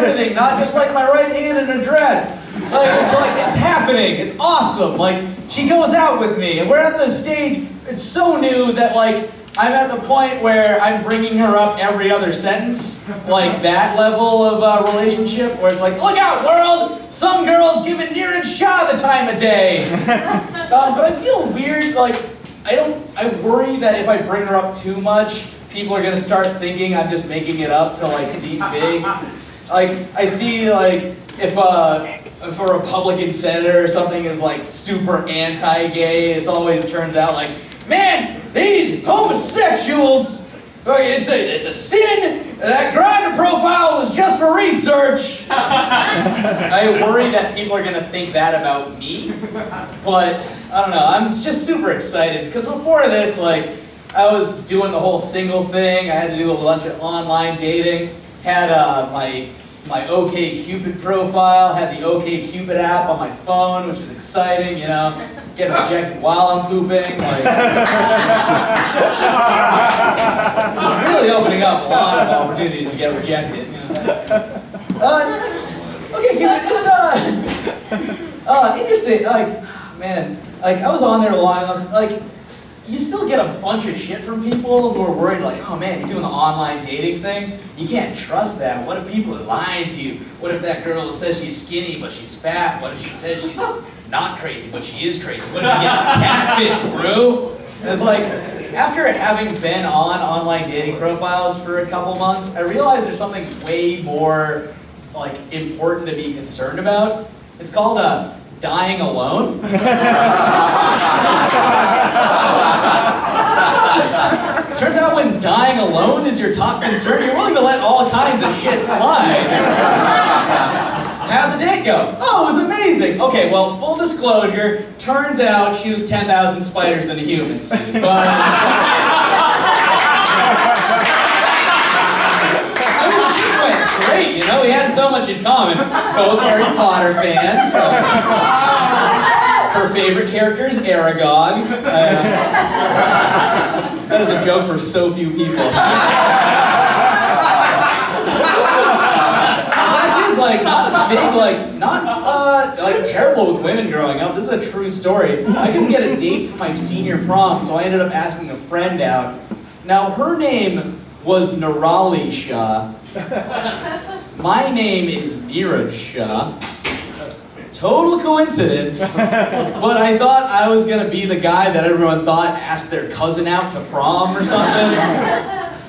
everything, not just like my right hand in a dress. It's happening. It's awesome. Like, she goes out with me, and we're at the stage. It's so new that I'm at the point where I'm bringing her up every other sentence, like that level of relationship, where it's like, look out, world! Some girl's giving Niraj Shah the time of day. But I feel weird. I worry that if I bring her up too much, people are gonna start thinking I'm just making it up to seem big. I see if a Republican senator or something is super anti-gay, it always turns out man, these homosexuals, it's a sin. That Grindr profile was just for research. I worry that people are gonna think that about me, but I don't know. I'm just super excited because before this, I was doing the whole single thing. I had to do a bunch of online dating. Had my OkCupid profile. Had the OkCupid app on my phone, which is exciting. Getting rejected while I'm pooping. It's really opening up a lot of opportunities to get rejected. OkCupid, it's interesting. Man, I was on there long enough. You still get a bunch of shit from people who are worried, oh man, you're doing the online dating thing. You can't trust that. What if people are lying to you? What if that girl says she's skinny but she's fat? What if she says she's not crazy but she is crazy? What if you get catfit, bro? And it's after having been on online dating profiles for a couple months, I realized there's something way more important to be concerned about. It's called dying alone. Turns out when dying alone is your top concern, you're willing to let all kinds of shit slide. How'd the date go? Oh, it was amazing. Okay, well, full disclosure, turns out she was 10,000 spiders in a human suit. But it went great, we had so much in common. Both Harry Potter fans. Her favorite character is Aragog. That is a joke for so few people. The fact is, not a big, not terrible with women growing up. This is a true story. I couldn't get a date for my senior prom, so I ended up asking a friend out. Now, her name was Niraj Shah. My name is Niraj Shah. Total coincidence, but I thought I was gonna be the guy that everyone thought asked their cousin out to prom or something.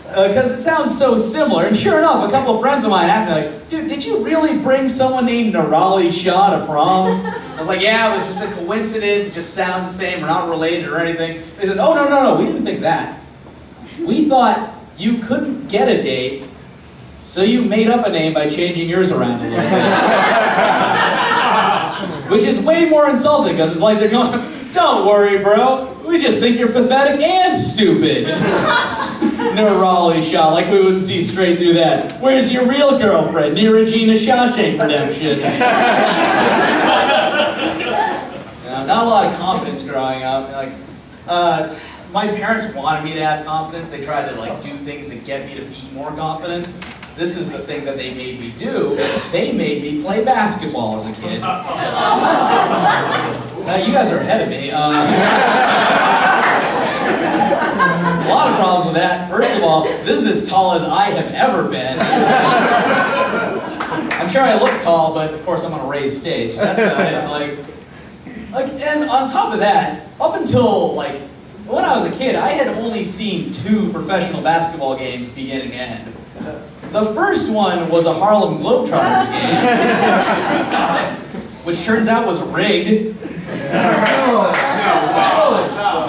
Because it sounds so similar, and sure enough, a couple friends of mine asked me, dude, did you really bring someone named Niraj Shah to prom? I was yeah, it was just a coincidence, it just sounds the same, we're not related or anything. They said, oh, no, we didn't think that. We thought you couldn't get a date, so you made up a name by changing yours around a little bit. Which is way more insulting, because it's they're going, don't worry, bro, we just think you're pathetic and stupid. Niraj Shah, we wouldn't see straight through that. Where's your real girlfriend, Nirajina Shawshank Redemption? Not a lot of confidence growing up. My parents wanted me to have confidence. They tried to do things to get me to be more confident. This is the thing that they made me do. They made me play basketball as a kid. You guys are ahead of me. A lot of problems with that. First of all, this is as tall as I have ever been. I'm sure I look tall, but of course I'm on a raised stage, so that's about it. And on top of that, up until when I was a kid, I had only seen 2 professional basketball games beginning and end. The first one was a Harlem Globetrotters game, which turns out was rigged.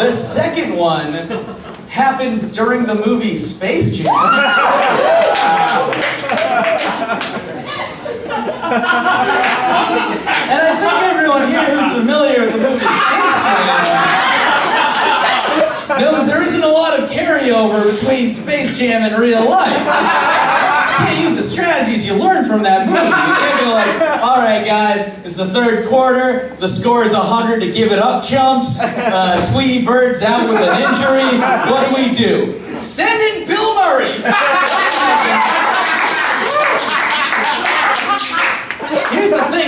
The second one happened during the movie Space Jam. And I think everyone here who's familiar with the movie Space Jam knows there isn't a lot of carryover between Space Jam and real life. You can't use the strategies you learned from that movie. You can't go all right guys, it's the 3rd quarter, the score is 100 to give it up, chumps. Tweety Bird's out with an injury. What do we do? Send in Bill Murray!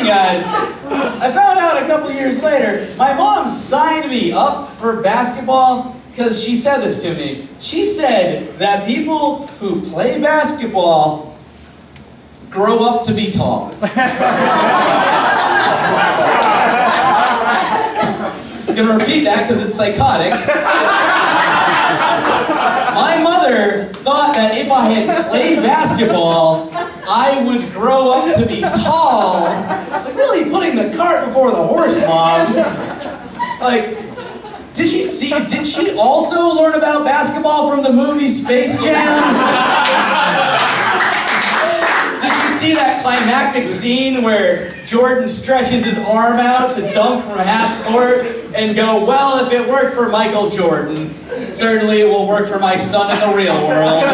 thing, guys. I found out a couple years later, my mom signed me up for basketball because she said this to me. She said that people who play basketball grow up to be tall. I'm gonna repeat that because it's psychotic. My mother thought that if I had played basketball, I would grow up to be tall. Like, really putting the cart before the horse, Mom. Like, did she also learn about basketball from the movie Space Jam? Did she see that climactic scene where Jordan stretches his arm out to dunk from half court and go, well, if it worked for Michael Jordan, certainly it will work for my son in the real world.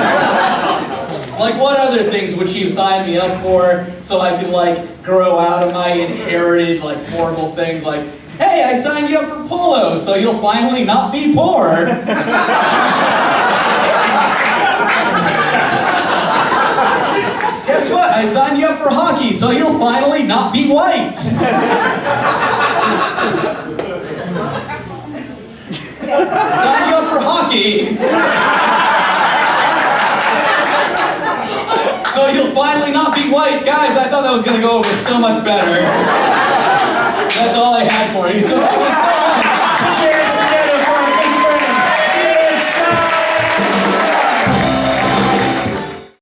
Like, what other things would she have signed me up for so I could, like, grow out of my inherited, like, horrible things like, hey, I signed you up for polo, so you'll finally not be poor. Guess what? I signed you up for hockey, so you'll finally not be white. Signed you up for hockey, so you'll finally not be white. Guys, I thought that was going to go over so much better. That's all I had for you. So that was